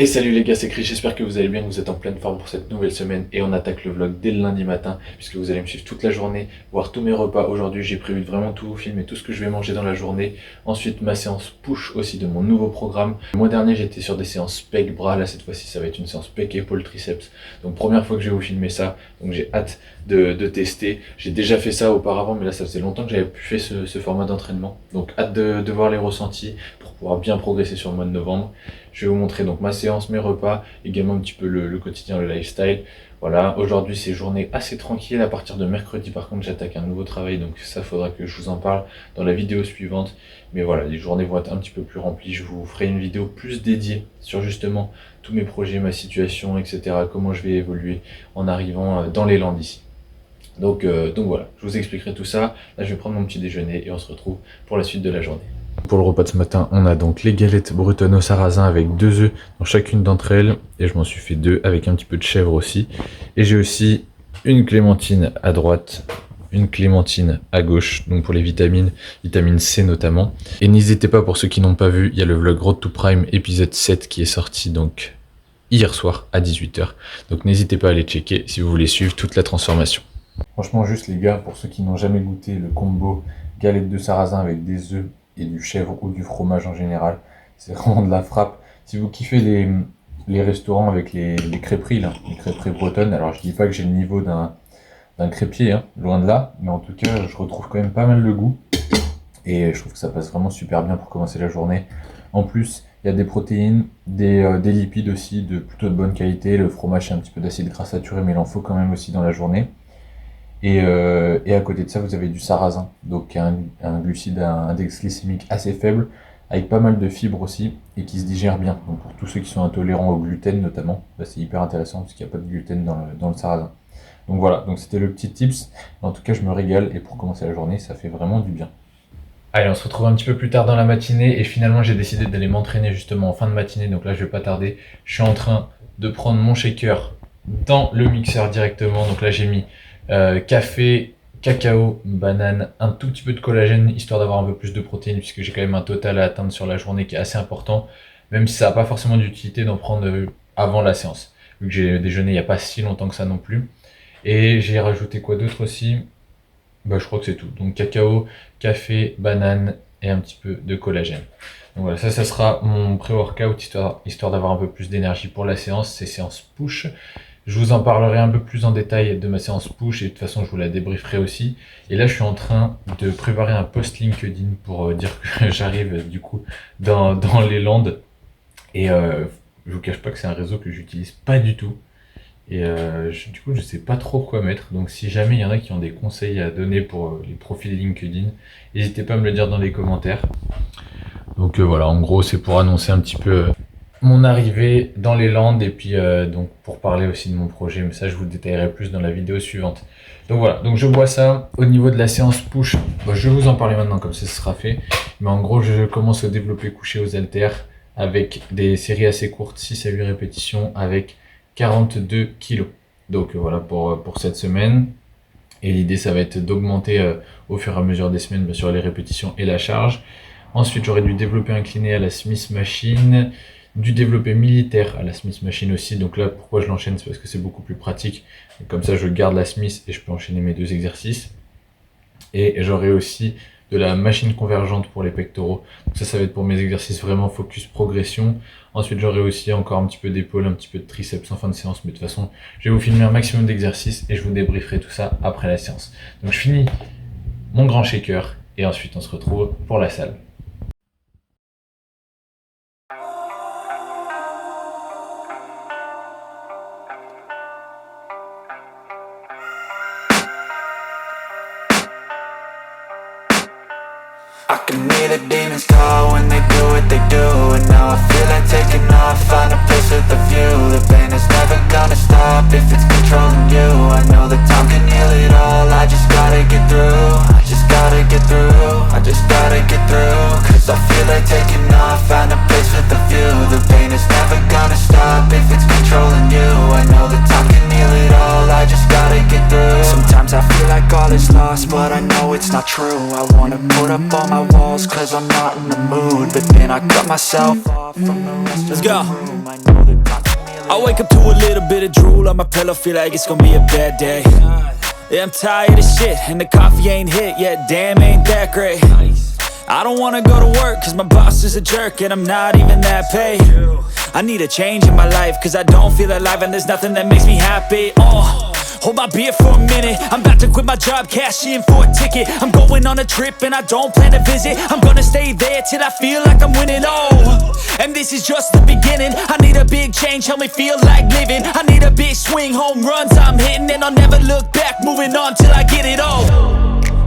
Et salut les gars, c'est Chris, j'espère que vous allez bien, que vous êtes en pleine forme pour cette nouvelle semaine et on attaque le vlog dès le lundi matin puisque vous allez me suivre toute la journée, voir tous mes repas. Aujourd'hui j'ai prévu de vraiment tout vous filmer, tout ce que je vais manger dans la journée. Ensuite ma séance push aussi de mon nouveau programme. Le mois dernier j'étais sur des séances pec bras, là cette fois-ci ça va être une séance pec épaule triceps. Donc première fois que je vais vous filmer ça, donc j'ai hâte de tester. J'ai déjà fait ça auparavant mais là ça faisait longtemps que j'avais plus fait ce format d'entraînement. Donc hâte de voir les ressentis pour pouvoir bien progresser sur le mois de novembre. Je vais vous montrer donc ma séance, mes repas, également un petit peu le quotidien, le lifestyle. Voilà, aujourd'hui c'est journée assez tranquille. À partir de mercredi par contre j'attaque un nouveau travail, donc ça faudra que je vous en parle dans la vidéo suivante. Mais voilà, les journées vont être un petit peu plus remplies. Je vous ferai une vidéo plus dédiée sur justement tous mes projets, ma situation, etc. Comment je vais évoluer en arrivant dans les Landes ici. Donc voilà, je vous expliquerai tout ça. Là je vais prendre mon petit déjeuner et on se retrouve pour la suite de la journée. Pour le repas de ce matin, on a donc les galettes bretonnes au sarrasin avec 2 œufs dans chacune d'entre elles. Et je m'en suis fait 2 avec un petit peu de chèvre aussi. Et j'ai aussi une clémentine à droite, une clémentine à gauche, donc pour les vitamine C notamment. Et n'hésitez pas, pour ceux qui n'ont pas vu, il y a le vlog Road to Prime épisode 7 qui est sorti donc hier soir à 18 h. Donc n'hésitez pas à aller checker si vous voulez suivre toute la transformation. Franchement juste les gars, pour ceux qui n'ont jamais goûté le combo galette de sarrasin avec des œufs et du chèvre ou du fromage en général, c'est vraiment de la frappe. Si vous kiffez les restaurants avec les crêperies là, les crêperies bretonnes, alors je dis pas que j'ai le niveau d'un crêpier, hein, loin de là, mais en tout cas je retrouve quand même pas mal le goût et je trouve que ça passe vraiment super bien pour commencer la journée. En plus il y a des protéines, des lipides aussi de plutôt de bonne qualité. Le fromage c'est un petit peu d'acide gras saturé mais il en faut quand même aussi dans la journée. Et à côté de ça, vous avez du sarrasin, donc un glucide à un index glycémique assez faible, avec pas mal de fibres aussi, et qui se digère bien. Donc pour tous ceux qui sont intolérants au gluten notamment, bah c'est hyper intéressant parce qu'il n'y a pas de gluten dans le sarrasin. Donc voilà, donc c'était le petit tips. En tout cas, je me régale et pour commencer la journée, ça fait vraiment du bien. Allez, on se retrouve un petit peu plus tard dans la matinée et finalement j'ai décidé d'aller m'entraîner justement en fin de matinée, donc là je vais pas tarder. Je suis en train de prendre mon shaker dans le mixeur directement, donc là j'ai mis café, cacao, banane, un tout petit peu de collagène, histoire d'avoir un peu plus de protéines, puisque j'ai quand même un total à atteindre sur la journée qui est assez important, même si ça n'a pas forcément d'utilité d'en prendre avant la séance, vu que j'ai déjeuné il n'y a pas si longtemps que ça non plus. Et j'ai rajouté quoi d'autre aussi? Bah je crois que c'est tout. Donc cacao, café, banane et un petit peu de collagène. Donc voilà, ça sera mon pré-workout, histoire d'avoir un peu plus d'énergie pour la séance, c'est séance push. Je vous en parlerai un peu plus en détail de ma séance push et de toute façon je vous la débrieferai aussi. Et là je suis en train de préparer un post LinkedIn pour dire que j'arrive du coup dans les Landes. Et je vous cache pas que c'est un réseau que j'utilise pas du tout. Et du coup je sais pas trop quoi mettre. Donc si jamais il y en a qui ont des conseils à donner pour les profils LinkedIn, n'hésitez pas à me le dire dans les commentaires. Donc voilà, en gros c'est pour annoncer un petit peu mon arrivée dans les Landes et puis donc pour parler aussi de mon projet, mais ça je vous le détaillerai plus dans la vidéo suivante. Donc voilà, donc je vois ça au niveau de la séance push. Bon, je vais vous en parler maintenant comme ça ce sera fait, mais en gros je commence au développé couché aux haltères avec des séries assez courtes, 6 à 8 répétitions avec 42 kg. Donc voilà pour cette semaine. Et l'idée ça va être d'augmenter au fur et à mesure des semaines bien sûr les répétitions et la charge. Ensuite j'aurai du développé incliné à la Smith Machine, du développé militaire à la Smith Machine aussi. Donc là pourquoi je l'enchaîne, c'est parce que c'est beaucoup plus pratique, et comme ça je garde la Smith et je peux enchaîner mes 2 exercices. Et j'aurai aussi de la machine convergente pour les pectoraux, donc ça va être pour mes exercices vraiment focus progression. Ensuite j'aurai aussi encore un petit peu d'épaule, un petit peu de triceps en fin de séance, mais de toute façon je vais vous filmer un maximum d'exercices et je vous débrieferai tout ça après la séance. Donc je finis mon grand shaker et ensuite on se retrouve pour la salle. I can hear the demons call when they do what they do. And now I feel like taking off, find a place with a view. The pain is never gonna stop if it's controlling you. I know that time can heal it all, I just gotta get through. I just gotta get through, I just gotta get through. Cause I feel like taking off, find a place with a view. The pain is never gonna stop if it's controlling you. I know that time can heal it all, I just gotta get through. Sometimes I feel like all is lost, but I know it's not true. I wanna put up all my walls cause I'm not in the mood, but then I cut myself off from the rest of the room. I know that I wake up to a little bit of drool on my pillow, feel like it's gonna be a bad day. Yeah, I'm tired of shit, and the coffee ain't hit yet, damn, ain't that great. I don't wanna go to work, cause my boss is a jerk, and I'm not even that paid. I need a change in my life, cause I don't feel alive, and there's nothing that makes me happy. Hold my beer for a minute, I'm about to quit my job, cash in for a ticket. I'm going on a trip and I don't plan to visit. I'm gonna stay there till I feel like I'm winning, and this is just the beginning. I need a big change, help me feel like living. I need a big swing, home runs I'm hitting, and I'll never look back, moving on till I get it all.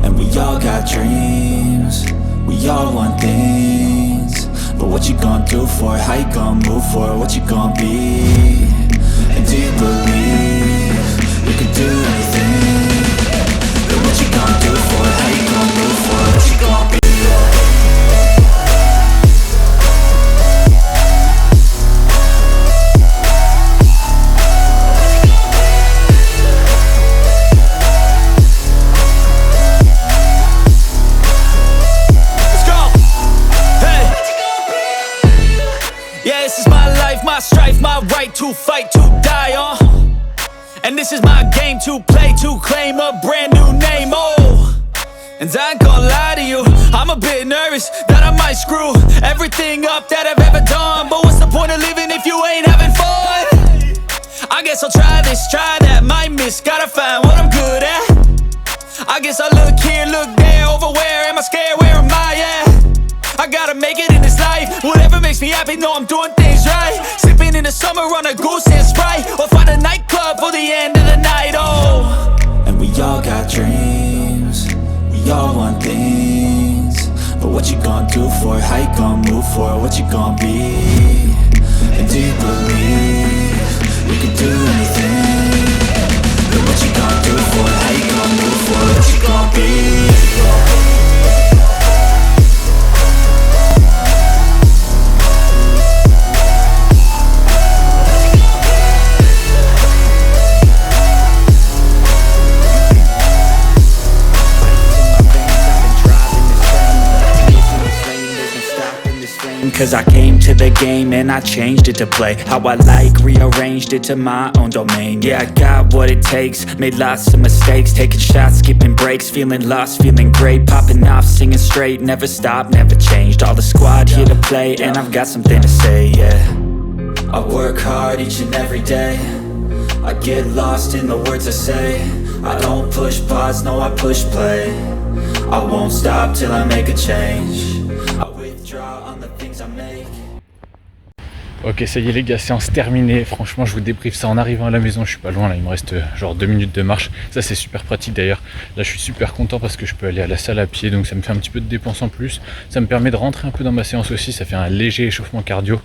And we all got dreams, we all want things, but what you gonna do for it? How you gonna move for it? What you gonna be? And do you believe you can do anything? But what you gonna do for it? How you gonna move for it? What you gonna be? Let's go! Hey! Yeah, this is my life, my strife, my right to fight, to die on. And this is my game to play, to claim a brand new name, And I ain't gonna lie to you, I'm a bit nervous that I might screw everything up that I've ever done. But what's the point of living if you ain't having fun? I guess I'll try this, try that, might miss, gotta find what I'm good at. I guess I look here, look there, over where am I scared, where am I at? I gotta make it in this life, whatever makes me happy, know I'm doing things right. Sipping in the summer on a goose and Sprite, or find a nightclub for the end of the night, And we all got dreams, we all want things, but what you gonna do for it? How you gonna move for it? What you gonna be? And do you believe you can do anything? But what you gonna do for it? How you gonna move for it? What you gonna be? Cause I came to the game and I changed it to play how I like, rearranged it to my own domain. Yeah, I got what it takes, made lots of mistakes, taking shots, skipping breaks, feeling lost, feeling great, popping off, singing straight, never stopped, never changed. All the squad here to play, and I've got something to say, yeah. I work hard each and every day, I get lost in the words I say. I don't push pause, no I push play. I won't stop till I make a change. I withdraw on the things I make. Ok, ça y est les gars, séance terminée. Franchement, je vous débriefe ça en arrivant à la maison. Je suis pas loin là, il me reste genre 2 minutes de marche. Ça c'est super pratique d'ailleurs. Là je suis super content parce que je peux aller à la salle à pied, donc ça me fait un petit peu de dépense en plus. Ça me permet de rentrer un peu dans ma séance aussi, ça fait un léger échauffement cardio.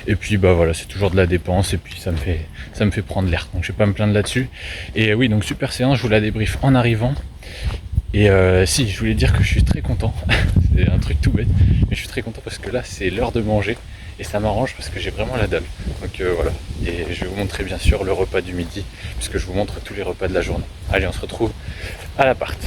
Et puis bah voilà, c'est toujours de la dépense et puis ça me fait prendre l'air. Donc je vais pas me plaindre là-dessus. Et oui, donc super séance, je vous la débriefe en arrivant. Et si, je voulais dire que je suis très content. C'est un truc tout bête, mais je suis très content parce que là c'est l'heure de manger. Et ça m'arrange parce que j'ai vraiment la dalle. Donc voilà. Et je vais vous montrer bien sûr le repas du midi, puisque je vous montre tous les repas de la journée. Allez, on se retrouve à l'appart.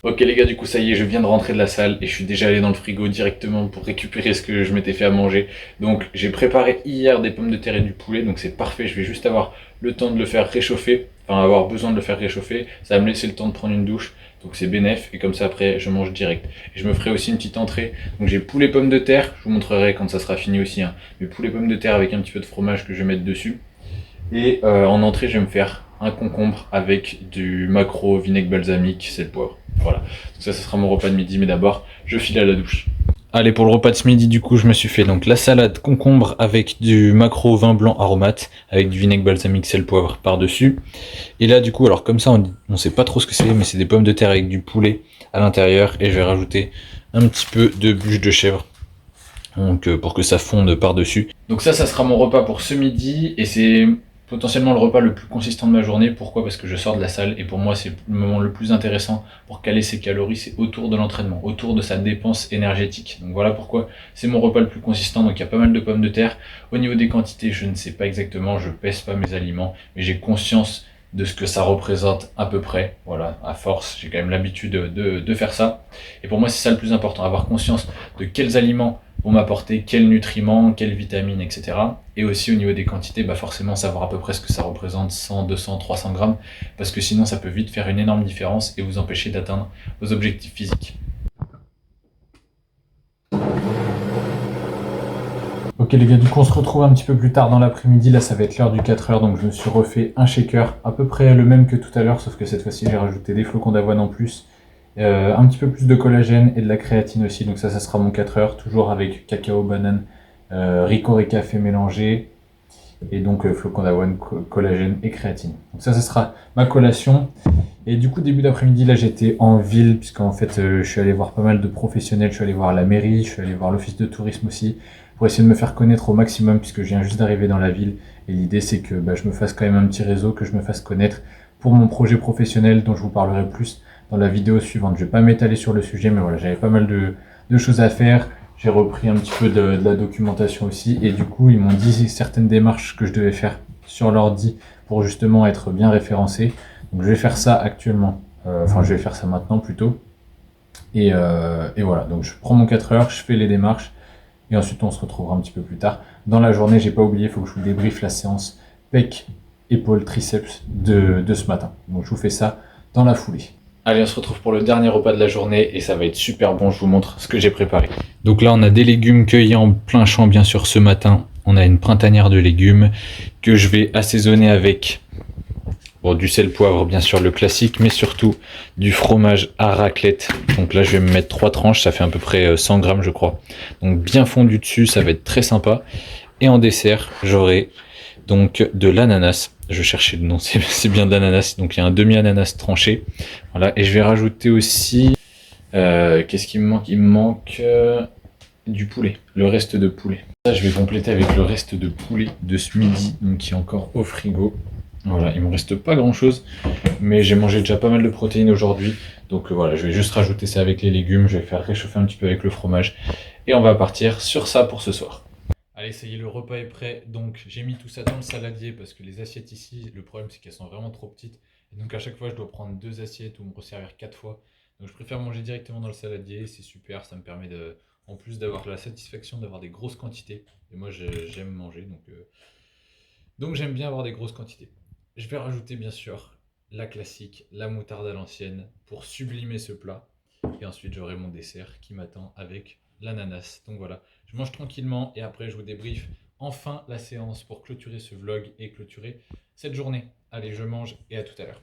Ok les gars, du coup ça y est, je viens de rentrer de la salle et je suis déjà allé dans le frigo directement pour récupérer ce que je m'étais fait à manger. Donc j'ai préparé hier des pommes de terre et du poulet, donc c'est parfait, je vais juste avoir le temps de le faire réchauffer, enfin avoir besoin de le faire réchauffer, ça va me laisser le temps de prendre une douche, donc c'est bénef, et comme ça après je mange direct. Et je me ferai aussi une petite entrée, donc j'ai poulet pommes de terre, je vous montrerai quand ça sera fini aussi, mais poulet pommes de terre avec un petit peu de fromage que je vais mettre dessus. Et en entrée je vais me faire un concombre avec du maquereau, vinaigre balsamique, sel, poivre. Voilà, donc ça sera mon repas de midi, mais d'abord je file à la douche. Allez, pour le repas de ce midi, du coup, je me suis fait donc la salade concombre avec du maquereau vin blanc aromate, avec du vinaigre balsamique, sel, poivre par-dessus. Et là, du coup, alors comme ça, on sait pas trop ce que c'est, mais c'est des pommes de terre avec du poulet à l'intérieur, et je vais rajouter un petit peu de bûche de chèvre, donc pour que ça fonde par-dessus. Donc ça sera mon repas pour ce midi, et c'est potentiellement le repas le plus consistant de ma journée. Pourquoi? Parce que je sors de la salle et pour moi c'est le moment le plus intéressant pour caler ses calories, c'est autour de l'entraînement, autour de sa dépense énergétique. Donc voilà pourquoi c'est mon repas le plus consistant. Donc il y a pas mal de pommes de terre. Au niveau des quantités, je ne sais pas exactement, je pèse pas mes aliments, mais j'ai conscience de ce que ça représente à peu près. Voilà, à force, j'ai quand même l'habitude de faire ça. Et pour moi c'est ça le plus important, avoir conscience de quels aliments vont m'apporter quels nutriments, quelles vitamines, etc. Et aussi au niveau des quantités, forcément savoir à peu près ce que ça représente, 100, 200, 300 grammes, parce que sinon ça peut vite faire une énorme différence et vous empêcher d'atteindre vos objectifs physiques. Ok les gars, du coup on se retrouve un petit peu plus tard dans l'après-midi, là ça va être l'heure du 4h, donc je me suis refait un shaker, à peu près le même que tout à l'heure, sauf que cette fois-ci j'ai rajouté des flocons d'avoine en plus. Un petit peu plus de collagène et de la créatine aussi, donc ça sera mon 4h, toujours avec cacao, banane, riz café mélangé, et donc flocons d'avoine, collagène et créatine. Donc ça sera ma collation. Et du coup début d'après-midi là j'étais en ville, puisqu'en fait je suis allé voir pas mal de professionnels, je suis allé voir la mairie, je suis allé voir l'office de tourisme aussi, pour essayer de me faire connaître au maximum, puisque je viens juste d'arriver dans la ville, et l'idée c'est que je me fasse quand même un petit réseau, que je me fasse connaître pour mon projet professionnel dont je vous parlerai plus dans la vidéo suivante. Je vais pas m'étaler sur le sujet, mais voilà, j'avais pas mal de choses à faire. J'ai repris un petit peu de la documentation aussi, et du coup, ils m'ont dit certaines démarches que je devais faire sur l'ordi pour justement être bien référencé. Donc, je vais faire ça actuellement. Je vais faire ça maintenant plutôt. Et voilà, donc je prends mon 4 heures, je fais les démarches, et ensuite on se retrouvera un petit peu plus tard. Dans la journée, j'ai pas oublié, il faut que je vous débriefe la séance pec, épaules, triceps de ce matin. Donc, je vous fais ça dans la foulée. Allez, on se retrouve pour le dernier repas de la journée et ça va être super bon, je vous montre ce que j'ai préparé. Donc là, on a des légumes cueillis en plein champ, bien sûr, ce matin. On a une printanière de légumes que je vais assaisonner avec du sel poivre, bien sûr, le classique, mais surtout du fromage à raclette. Donc là, je vais me mettre 3 tranches, ça fait à peu près 100 grammes, je crois. Donc bien fondu dessus, ça va être très sympa. Et en dessert, j'aurai donc de l'ananas. Je cherchais le nom, c'est bien de l'ananas. Donc il y a un demi-ananas tranché. Voilà. Et je vais rajouter aussi... qu'est-ce qu'il me manque? Il me manque du poulet, le reste de poulet. Ça, je vais compléter avec le reste de poulet de ce midi, donc qui est encore au frigo. Voilà, il me reste pas grand-chose, mais j'ai mangé déjà pas mal de protéines aujourd'hui. Donc voilà, je vais juste rajouter ça avec les légumes. Je vais faire réchauffer un petit peu avec le fromage. Et on va partir sur ça pour ce soir. Allez, ça y est, le repas est prêt. Donc, j'ai mis tout ça dans le saladier parce que les assiettes ici, le problème, c'est qu'elles sont vraiment trop petites. Et donc, à chaque fois, je dois prendre 2 assiettes ou me resservir 4 fois. Donc, je préfère manger directement dans le saladier. C'est super. Ça me permet, en plus, d'avoir la satisfaction d'avoir des grosses quantités. Et moi, j'aime manger. Donc, j'aime bien avoir des grosses quantités. Je vais rajouter, bien sûr, la classique, la moutarde à l'ancienne pour sublimer ce plat. Et ensuite, j'aurai mon dessert qui m'attend avec l'ananas. Donc voilà, je mange tranquillement et après je vous débriefe enfin la séance pour clôturer ce vlog et clôturer cette journée. Allez, je mange et à tout à l'heure.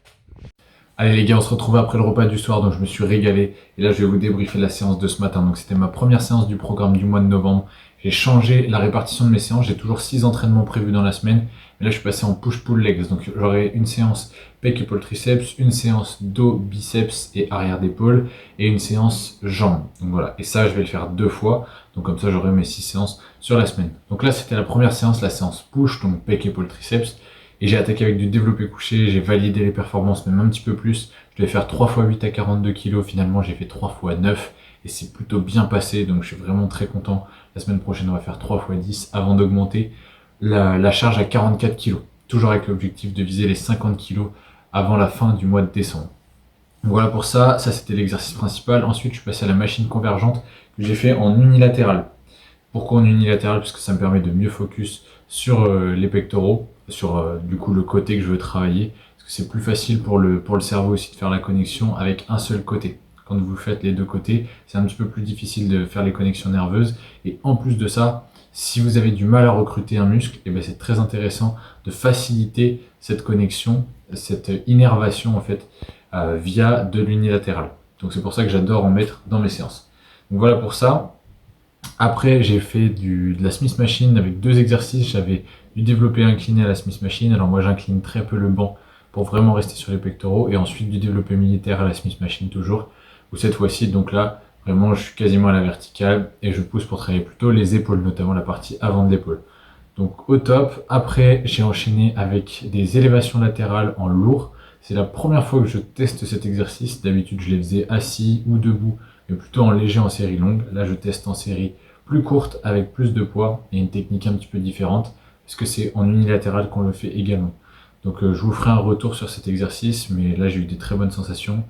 Allez les gars, on se retrouve après le repas du soir, donc je me suis régalé. Et là, je vais vous débriefer la séance de ce matin. Donc c'était ma première séance du programme du mois de novembre. J'ai changé la répartition de mes séances. J'ai toujours 6 entraînements prévus dans la semaine. Mais là, je suis passé en push-pull legs. Donc j'aurai une séance pec, épaule, triceps, une séance dos, biceps et arrière d'épaule et une séance jambes. Donc voilà. Et ça, je vais le faire 2 fois. Donc comme ça, j'aurai mes 6 séances sur la semaine. Donc là, c'était la première séance, la séance push, donc pec, épaule, triceps. Et j'ai attaqué avec du développé couché, j'ai validé les performances même un petit peu plus. Je devais faire 3 x 8 à 42 kg, finalement j'ai fait 3 x 9 et c'est plutôt bien passé, donc je suis vraiment très content. La semaine prochaine on va faire 3 x 10 avant d'augmenter la charge à 44 kg. Toujours avec l'objectif de viser les 50 kg avant la fin du mois de décembre. Donc voilà pour ça, ça c'était l'exercice principal. Ensuite je suis passé à la machine convergente que j'ai fait en unilatéral. Pourquoi en unilatéral? Parce que ça me permet de mieux focus sur les pectoraux, sur du coup le côté que je veux travailler, parce que c'est plus facile pour le cerveau aussi de faire la connexion avec un seul côté. Quand vous faites les 2 côtés, c'est un petit peu plus difficile de faire les connexions nerveuses, et en plus de ça, si vous avez du mal à recruter un muscle, et c'est très intéressant de faciliter cette connexion, cette innervation en fait, via de l'unilatéral. Donc c'est pour ça que j'adore en mettre dans mes séances. Donc voilà pour ça. Après, j'ai fait de la Smith Machine avec 2 exercices. J'avais du développé incliné à la Smith Machine. Alors moi, j'incline très peu le banc pour vraiment rester sur les pectoraux. Et ensuite, du développé militaire à la Smith Machine toujours. Où cette fois-ci, donc là, vraiment, je suis quasiment à la verticale. Et je pousse pour travailler plutôt les épaules, notamment la partie avant de l'épaule. Donc au top. Après, j'ai enchaîné avec des élévations latérales en lourd. C'est la première fois que je teste cet exercice. D'habitude, je les faisais assis ou debout, mais plutôt en léger en série longue. Là, je teste en série plus courte avec plus de poids et une technique un petit peu différente, parce que c'est en unilatéral qu'on le fait également. Donc je vous ferai un retour sur cet exercice, mais là j'ai eu des très bonnes sensations.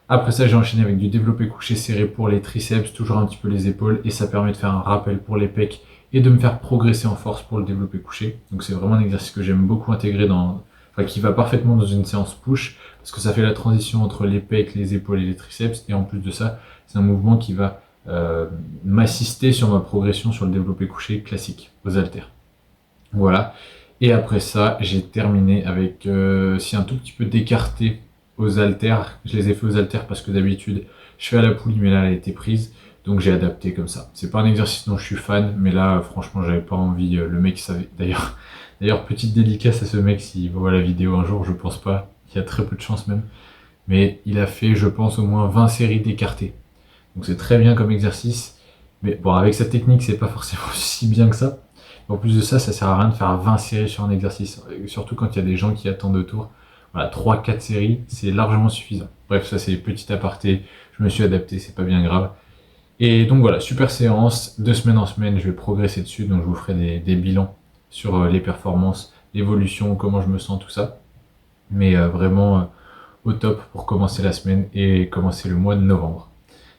Après ça, j'ai enchaîné avec du développé couché serré pour les triceps, toujours un petit peu les épaules, et ça permet de faire un rappel pour les pecs et de me faire progresser en force pour le développé couché. Donc c'est vraiment un exercice que j'aime beaucoup intégrer qui va parfaitement dans une séance push, parce que ça fait la transition entre les pecs, les épaules et les triceps, et en plus de ça, c'est un mouvement qui va m'assister sur ma progression sur le développé couché classique, aux haltères. Voilà. Et après ça, j'ai terminé avec si un tout petit peu d'écarté aux haltères. Je les ai fait aux haltères parce que d'habitude, je fais à la poulie, mais là, elle a été prise. Donc j'ai adapté comme ça. C'est pas un exercice dont je suis fan, mais là, franchement, j'avais pas envie. Le mec savait. D'ailleurs, petite dédicace à ce mec s'il voit la vidéo un jour, je pense pas. Il y a très peu de chance même. Mais il a fait, je pense, au moins 20 séries d'écarté. Donc c'est très bien comme exercice. Mais bon, avec cette technique, c'est pas forcément si bien que ça. En plus de ça, ça sert à rien de faire 20 séries sur un exercice. Surtout quand il y a des gens qui attendent autour. Voilà, 3-4 séries, c'est largement suffisant. Bref, ça c'est petit aparté. Je me suis adapté, c'est pas bien grave. Et donc voilà, super séance. De semaine en semaine, je vais progresser dessus. Donc je vous ferai des bilans sur les performances, l'évolution, comment je me sens, tout ça. Mais vraiment au top pour commencer la semaine et commencer le mois de novembre.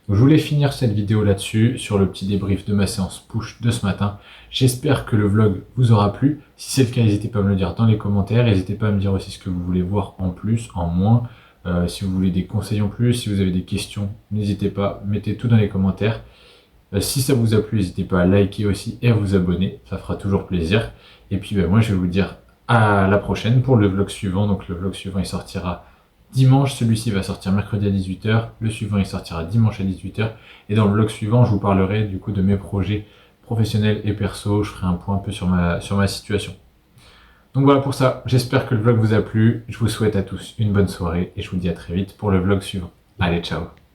Donc, je voulais finir cette vidéo là-dessus, sur le petit débrief de ma séance push de ce matin. J'espère que le vlog vous aura plu. Si c'est le cas, n'hésitez pas à me le dire dans les commentaires. N'hésitez pas à me dire aussi ce que vous voulez voir en plus, en moins. Si vous voulez des conseils en plus, si vous avez des questions, n'hésitez pas, mettez tout dans les commentaires. Si ça vous a plu, n'hésitez pas à liker aussi et à vous abonner, ça fera toujours plaisir. Et puis moi je vais vous dire à la prochaine pour le vlog suivant. Donc le vlog suivant il sortira dimanche, celui-ci va sortir mercredi à 18h, le suivant il sortira dimanche à 18h. Et dans le vlog suivant, je vous parlerai du coup de mes projets professionnels et perso, je ferai un point un peu sur ma situation. Donc voilà pour ça, j'espère que le vlog vous a plu, je vous souhaite à tous une bonne soirée et je vous dis à très vite pour le vlog suivant. Allez, ciao!